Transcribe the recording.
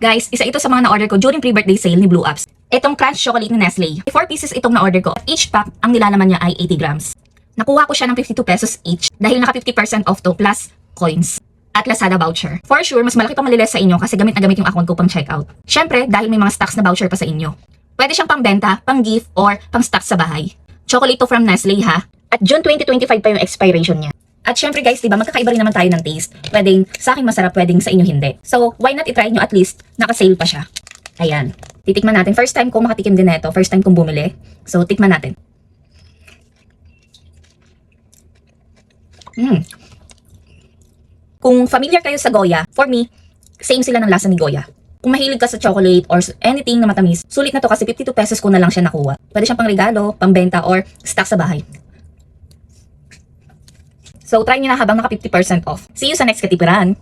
Guys, isa ito sa mga na-order ko during pre-birthday sale ni Blue Apps. Itong Crunch Chocolate ni Nestle. 4 pieces itong na-order ko. Each pack, ang nilalaman niya ay 80 grams. Nakuha ko siya ng 52 pesos each dahil naka 50% off to plus coins at Lazada voucher. For sure, mas malaki pang maliles sa inyo kasi gamit na gamit yung account ko pang checkout. Syempre, dahil may mga stocks na voucher pa sa inyo. Pwede siyang pang-benta, pang-gift, or pang-stock sa bahay. Chocolate to from Nestle ha. At June 2025 pa yung expiration niya. At syempre guys, diba, magkakaiba rin naman tayo ng taste. Pwedeng sa akin masarap, pwedeng sa inyo hindi. So, why not i-try nyo at least, naka-sale pa siya. Ayan. Titikman natin. First time kong makatikim din neto. First time kong bumili. So, tikman natin. Kung familiar kayo sa Goya, for me, same sila ng lasa ni Goya. Kung mahilig ka sa chocolate or anything na matamis, sulit na to kasi 52 pesos ko na lang siya nakuha. Pwede siyang pang-regalo, pang-benta, or stock sa bahay. So, try nyo na habang naka 50% off. See you sa next katipuran!